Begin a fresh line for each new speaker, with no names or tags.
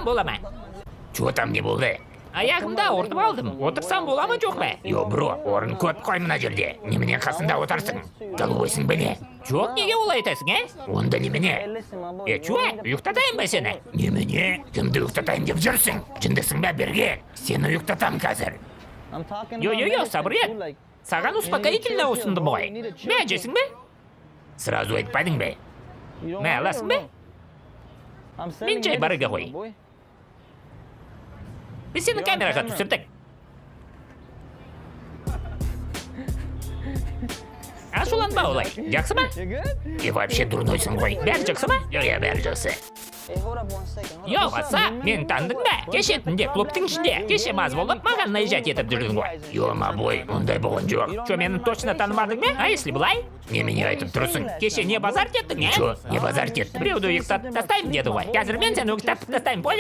отырсам бола ма?
Чего там не болды?
Аяғымда ортып алдым. Отырсам бола ма жоқ па?
Йо, бро, орын көп қой мына жерде. Немене қасында отырсың? Голубойсың ба не?
Жоқ, неге олай айтасың,
Онда немене?
Чуа, ұйықтатайын ба сені?
Немене? Кімді ұйықтатайын деп жүрсің? Жындысың ба берге? Сені ұйықтатам қазір.
Йо, сабыр ет. Саған успокоительно ұсындым ғой. Мә жесің бе?
Сразу айтпадың ба?
Мә аласың бе? Мен жай барыға қой. Біз сені камераға түсірдік. Ашуланба олай. Жақсы ба?
И вообще дурнойсың ғой.
Бәрі жақсы ба?
Иә, бәрі жақсы.
Йо, баса, мен тандың ба? Кеше түнде клубтың ішінде. Кеше маз болып, маған наезжать етіп жүрдің ғой.
Йо, мабой, ондай болған жоқ.
Чо, мені точно танымадың ба? А если былай?
Немене айтып тұрсың?
Кеше не базар еттің,
Чо, не базар еттің?
Біреуді ұйықтатып тастаймын деді ғой. Қазір мен сені ұйықтатып тастаймын, понял?